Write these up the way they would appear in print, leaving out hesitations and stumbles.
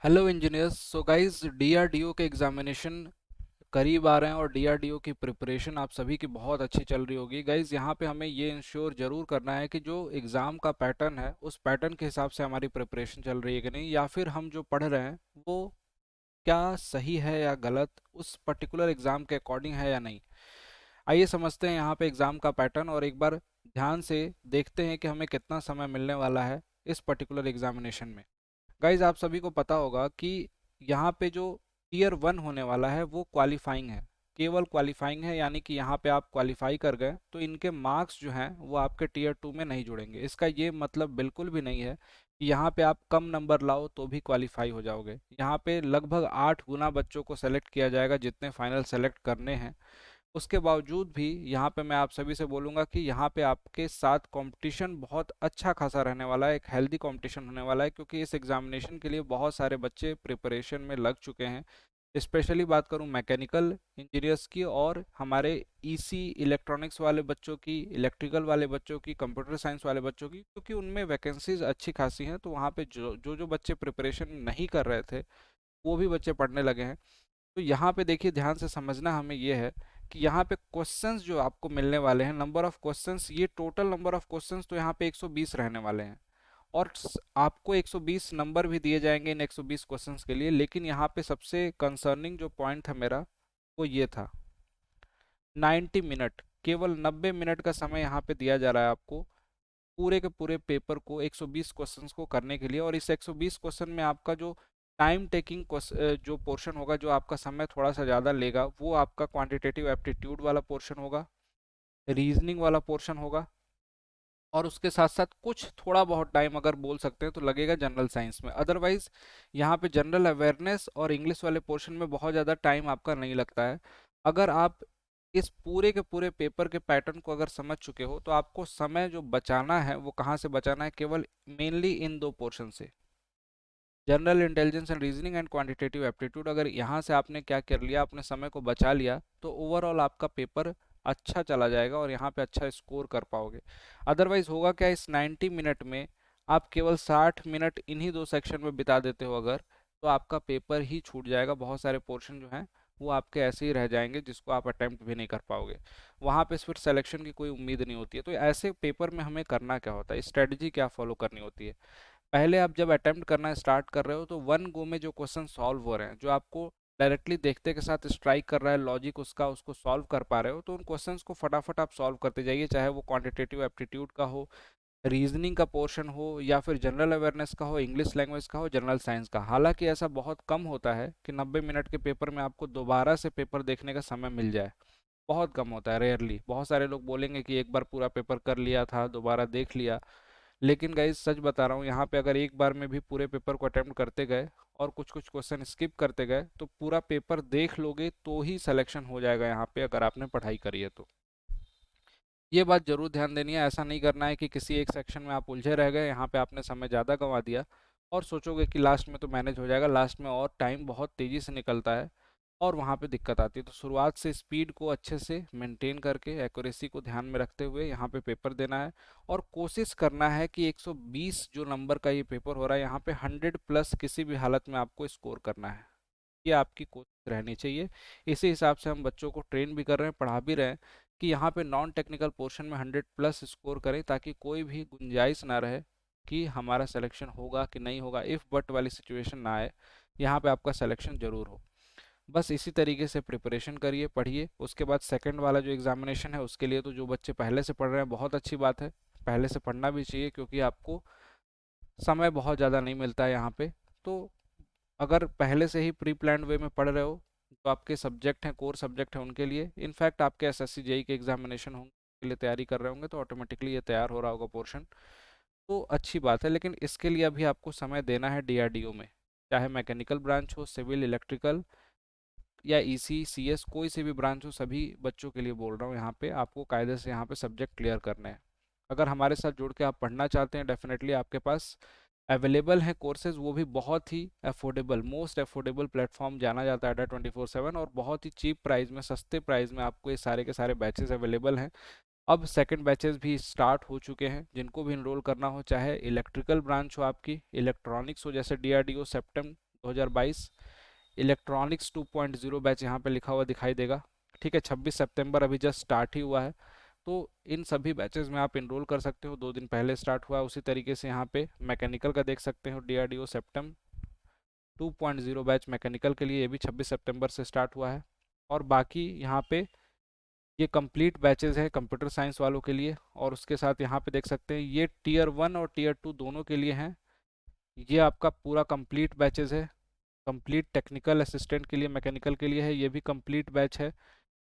Hello engineers. So guys, DRDO के examination करीब आ रहे हैं और डीआरडीओ की प्रिपरेशन आप सभी की बहुत अच्छी चल रही होगी। गाइस, यहाँ पे हमें ये इंश्योर जरूर करना है कि जो एग्ज़ाम का पैटर्न है उस पैटर्न के हिसाब से हमारी प्रिपरेशन चल रही है कि नहीं, या फिर हम जो पढ़ रहे हैं वो क्या सही है या गलत, उस पर्टिकुलर एग्ज़ाम के अकॉर्डिंग है या नहीं। आइए समझते हैं यहाँ पे एग्ज़ाम का पैटर्न और एक बार ध्यान से देखते हैं कि हमें कितना समय मिलने वाला है इस पर्टिकुलर एग्जामिनेशन में। गाइज, आप सभी को पता होगा कि यहाँ पे जो टीयर 1 होने वाला है वो क्वालिफाइंग है, केवल क्वालिफाइंग है, यानी कि यहाँ पे आप क्वालिफाई कर गए तो इनके मार्क्स जो हैं वो आपके टीयर 2 में नहीं जुड़ेंगे। इसका ये मतलब बिल्कुल भी नहीं है कि यहाँ पे आप कम नंबर लाओ तो भी क्वालिफाई हो जाओगे। यहाँ पे लगभग 8 गुना बच्चों को सेलेक्ट किया जाएगा जितने फाइनल सेलेक्ट करने हैं। उसके बावजूद भी यहाँ पे मैं आप सभी से बोलूँगा कि यहाँ पे आपके साथ कंपटीशन बहुत अच्छा खासा रहने वाला है, एक हेल्दी कंपटीशन होने वाला है, क्योंकि इस एग्जामिनेशन के लिए बहुत सारे बच्चे प्रिपरेशन में लग चुके हैं। स्पेशली बात करूँ मैकेनिकल इंजीनियर्स की और हमारे ईसी इलेक्ट्रॉनिक्स वाले बच्चों की, इलेक्ट्रिकल वाले बच्चों की, कंप्यूटर साइंस वाले बच्चों की, क्योंकि उनमें वैकेंसीज अच्छी खासी हैं। तो वहाँ पे जो बच्चे प्रिपरेशन नहीं कर रहे थे वो भी बच्चे पढ़ने लगे हैं। तो यहाँ पे देखिए, ध्यान से समझना हमें ये है कि यहाँ पे क्वेश्चंस जो आपको मिलने वाले हैं, नंबर ऑफ क्वेश्चंस, ये टोटल नंबर ऑफ क्वेश्चंस तो यहाँ पे 120 रहने वाले हैं। और आपको 120 नंबर भी दिए जाएंगे इन 120 क्वेश्चंस के लिए। लेकिन यहाँ पे सबसे कंसर्निंग जो पॉइंट था मेरा वो ये था, 90 मिनट, केवल 90 मिनट का समय यहाँ पे दिया जा रहा है आपको पूरे के पूरे पेपर को, 120 क्वेश्चंस को करने के लिए। और इस 120 क्वेश्चन में आपका जो टाइम टेकिंग जो पोर्शन होगा, जो आपका समय थोड़ा सा ज़्यादा लेगा, वो आपका क्वांटिटेटिव एप्टीट्यूड वाला पोर्शन होगा, रीजनिंग वाला पोर्शन होगा, और उसके साथ साथ कुछ थोड़ा बहुत टाइम अगर बोल सकते हैं तो लगेगा जनरल साइंस में। अदरवाइज यहाँ पे जनरल अवेयरनेस और इंग्लिश वाले पोर्शन में बहुत ज़्यादा टाइम आपका नहीं लगता है। अगर आप इस पूरे के पूरे पेपर के पैटर्न को अगर समझ चुके हो तो आपको समय जो बचाना है वो कहाँ से बचाना है, केवल मेनली इन दो पोर्शन से, general intelligence and reasoning and quantitative aptitude. अगर यहाँ से आपने क्या कर लिया, अपने समय को बचा लिया, तो ओवरऑल आपका पेपर अच्छा चला जाएगा और यहाँ पे अच्छा स्कोर कर पाओगे। अदरवाइज होगा क्या, इस 90 मिनट में आप केवल 60 मिनट इन्हीं दो सेक्शन में बिता देते हो अगर, तो आपका पेपर ही छूट जाएगा। बहुत सारे पोर्शन जो हैं वो आपके ऐसे ही रह जाएंगे जिसको आप अटेम्प्ट भी नहीं कर पाओगे। वहाँ पे फिर सिलेक्शन की कोई उम्मीद नहीं होती है। तो ऐसे पेपर में हमें करना क्या होता है, स्ट्रेटजी क्या फॉलो करनी होती है। पहले आप जब अटेम्प्ट करना स्टार्ट कर रहे हो तो वन गो में जो क्वेश्चन सॉल्व हो रहे हैं, जो आपको डायरेक्टली देखते के साथ स्ट्राइक कर रहा है लॉजिक उसका, उसको सॉल्व कर पा रहे हो, तो उन क्वेश्चंस को फटाफट आप सॉल्व करते जाइए। चाहे वो क्वांटिटेटिव एप्टीट्यूड का हो, रीजनिंग का पोर्शन हो, या फिर जनरल अवेयरनेस का हो, इंग्लिश लैंग्वेज का हो, जनरल साइंस का। हालांकि ऐसा बहुत कम होता है कि 90 मिनट के पेपर में आपको दोबारा से पेपर देखने का समय मिल जाए, बहुत कम होता है, रेयरली। बहुत सारे लोग बोलेंगे कि एक बार पूरा पेपर कर लिया था, दोबारा देख लिया। लेकिन गाइज, सच बता रहा हूँ, यहाँ पे अगर एक बार में भी पूरे पेपर को अटेम्प्ट करते गए और कुछ कुछ क्वेश्चन स्किप करते गए तो पूरा पेपर देख लोगे तो ही सिलेक्शन हो जाएगा यहाँ पे, अगर आपने पढ़ाई करी है तो। ये बात जरूर ध्यान देनी है। ऐसा नहीं करना है कि किसी एक सेक्शन में आप उलझे रह गए, यहाँ पे आपने समय ज़्यादा गंवा दिया और सोचोगे कि लास्ट में तो मैनेज हो जाएगा। लास्ट में और टाइम बहुत तेज़ी से निकलता है और वहाँ पे दिक्कत आती है। तो शुरुआत से स्पीड को अच्छे से मेंटेन करके, एक्यूरेसी को ध्यान में रखते हुए यहाँ पे पेपर देना है। और कोशिश करना है कि 120 जो नंबर का ये पेपर हो रहा है, यहाँ पे 100+ किसी भी हालत में आपको स्कोर करना है। ये आपकी कोशिश रहनी चाहिए। इसी हिसाब से हम बच्चों को ट्रेन भी कर रहे हैं, पढ़ा भी रहे हैं कि यहाँ पे नॉन टेक्निकल पोर्शन में 100+ स्कोर करें, ताकि कोई भी गुंजाइश ना रहे कि हमारा सिलेक्शन होगा कि नहीं होगा। इफ़ बट वाली सिचुएशन ना आए, यहाँ पे आपका सिलेक्शन जरूर हो। बस इसी तरीके से प्रिपरेशन करिए, पढ़िए। उसके बाद सेकंड वाला जो एग्जामिनेशन है उसके लिए तो जो बच्चे पहले से पढ़ रहे हैं बहुत अच्छी बात है, पहले से पढ़ना भी चाहिए, क्योंकि आपको समय बहुत ज़्यादा नहीं मिलता है यहाँ पे। तो अगर पहले से ही प्री प्लान्ड वे में पढ़ रहे हो, तो आपके सब्जेक्ट हैं, कोर सब्जेक्ट हैं, उनके लिए, इनफैक्ट आपके एसएससी जेई के एग्जामिनेशन होंगे के लिए तैयारी कर रहे होंगे, तो ऑटोमेटिकली ये तैयार हो रहा होगा पोर्शन, तो अच्छी बात है। लेकिन इसके लिए अभी आपको समय देना है डीआरडीओ में, चाहे मैकेनिकल ब्रांच हो, सिविल, इलेक्ट्रिकल या ईसी, सीएस, कोई से भी ब्रांच हो, सभी बच्चों के लिए बोल रहा हूँ। यहाँ पे आपको कायदे से यहाँ पे सब्जेक्ट क्लियर करने हैं। अगर हमारे साथ जुड़ के आप पढ़ना चाहते हैं, डेफिनेटली आपके पास अवेलेबल है कोर्सेज, वो भी बहुत ही अफोर्डेबल, मोस्ट अफोर्डेबल प्लेटफॉर्म जाना जाता है अड्डा 24/7, और बहुत ही चीप प्राइस में, सस्ते प्राइस में आपको ये सारे के सारे बैचेस अवेलेबल हैं। अब सेकंड बैचेस भी स्टार्ट हो चुके हैं, जिनको भी इनरोल करना हो, चाहे इलेक्ट्रिकल ब्रांच हो, आपकी इलेक्ट्रॉनिक्स हो, जैसे डीआरडीओ सेप्टेम 2022। इलेक्ट्रॉनिक्स 2.0 बैच यहाँ पे लिखा हुआ दिखाई देगा। ठीक है, 26 सितंबर अभी जस्ट स्टार्ट ही हुआ है। तो इन सभी बैचेस में आप इनरोल कर सकते हो, 2 दिन पहले स्टार्ट हुआ है। उसी तरीके से यहाँ पे मैकेनिकल का देख सकते हो, DRDO सेप्टम 2.0 बैच मैकेनिकल के लिए, ये भी 26 सितंबर से स्टार्ट हुआ है। और बाकी यहाँ पे ये कंप्लीट बैचेस हैं कंप्यूटर साइंस वालों के लिए। और उसके साथ यहाँ पे देख सकते हैं ये Tier 1 और Tier 2 दोनों के लिए हैं। ये आपका पूरा कंप्लीट बैचेस है। कंप्लीट टेक्निकल असिस्टेंट के लिए, मैकेनिकल के लिए है, ये भी कंप्लीट बैच है।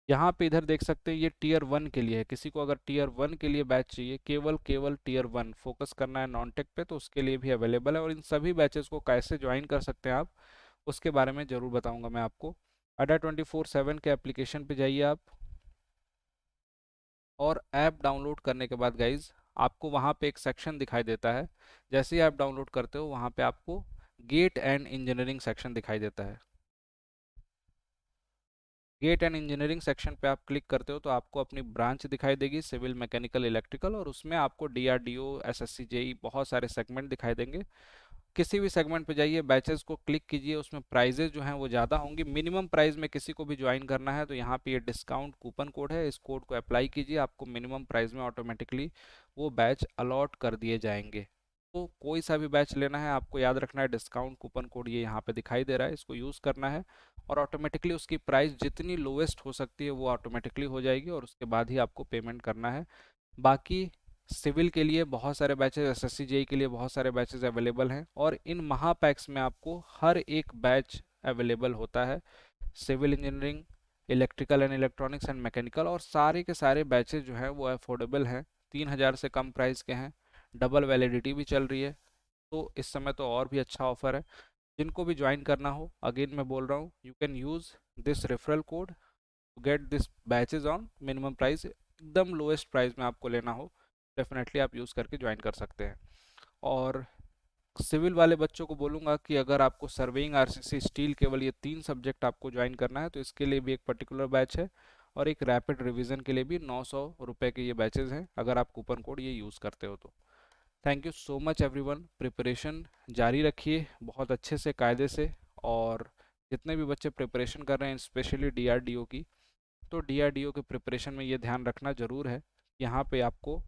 यहाँ पे इधर देख सकते हैं ये Tier 1 के लिए है। किसी को अगर Tier 1 के लिए बैच चाहिए, केवल केवल Tier 1 फोकस करना है नॉन टेक पे, तो उसके लिए भी अवेलेबल है। और इन सभी बैचेस को कैसे ज्वाइन कर सकते हैं आप, उसके बारे में ज़रूर बताऊंगा मैं आपको। अड्डा 24/7 के एप्लीकेशन पे जाइए आप, और ऐप डाउनलोड करने के बाद गाइज आपको वहाँ पे एक सेक्शन दिखाई देता है। जैसे ही ऐप डाउनलोड करते हो वहाँ पे आपको गेट एंड इंजीनियरिंग सेक्शन दिखाई देता है। गेट एंड इंजीनियरिंग सेक्शन पे आप क्लिक करते हो तो आपको अपनी ब्रांच दिखाई देगी, सिविल, मैकेनिकल, इलेक्ट्रिकल, और उसमें आपको DRDO, SSC, JEE बहुत सारे सेगमेंट दिखाई देंगे। किसी भी सेगमेंट पे जाइए, बैचेस को क्लिक कीजिए, उसमें प्राइजेज जो हैं वो ज़्यादा होंगी। मिनिमम प्राइस में किसी को भी ज्वाइन करना है तो यहाँ पे ये डिस्काउंट कूपन कोड है, इस कोड को अप्लाई कीजिए, आपको मिनिमम प्राइस में ऑटोमेटिकली वो बैच अलॉट कर दिए जाएंगे। तो कोई सा भी बैच लेना है आपको याद रखना है, डिस्काउंट कूपन कोड ये यहाँ पे दिखाई दे रहा है, इसको यूज़ करना है। और ऑटोमेटिकली उसकी प्राइस जितनी लोएस्ट हो सकती है वो ऑटोमेटिकली हो जाएगी, और उसके बाद ही आपको पेमेंट करना है। बाकी सिविल के लिए बहुत सारे बैचेस, SSC JEE के लिए बहुत सारे बैचेस अवेलेबल हैं, और इन महापैक्स में आपको हर एक बैच अवेलेबल होता है। Civil engineering, electrical and electronics and mechanical, और सारे के सारे बैचेस जो हैं वो अफोर्डेबल हैं, 3,000 से कम प्राइस के हैं। डबल वैलिडिटी भी चल रही है, तो इस समय तो और भी अच्छा ऑफर है। जिनको भी ज्वाइन करना हो, अगेन मैं बोल रहा हूँ, you can use this referral code to get this batches on minimum price. एकदम लोएस्ट प्राइस में आपको लेना हो, डेफिनेटली आप यूज़ करके ज्वाइन कर सकते हैं। और सिविल वाले बच्चों को बोलूँगा कि अगर आपको सर्वेइंग, RCC, स्टील, केवल ये 3 सब्जेक्ट आपको ज्वाइन करना है तो इसके लिए भी एक पर्टिकुलर बैच है। और एक रैपिड रिवीजन के लिए भी 900 रुपये के ये बैचेज हैं, अगर आप कूपन कोड ये यूज़ करते हो तो। Thank you so much everyone. Preparation जारी रखिए बहुत अच्छे से, कायदे से। और जितने भी बच्चे प्रिपरेशन कर रहे हैं स्पेशली DRDO की, तो DRDO के प्रिपरेशन में ये ध्यान रखना ज़रूर है, यहाँ पे आपको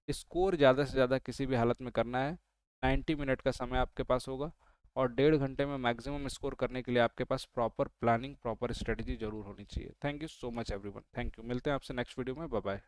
स्कोर ज़्यादा से ज़्यादा किसी भी हालत में करना है। 90 मिनट का समय आपके पास होगा, और 1.5 घंटे में मैक्सिमम स्कोर करने के लिए आपके पास प्रॉपर प्लानिंग, प्रॉपर स्ट्रेटजी जरूर होनी चाहिए। Thank you so much everyone, thank you. मिलते हैं आपसे नेक्स्ट वीडियो में, बाय बाय।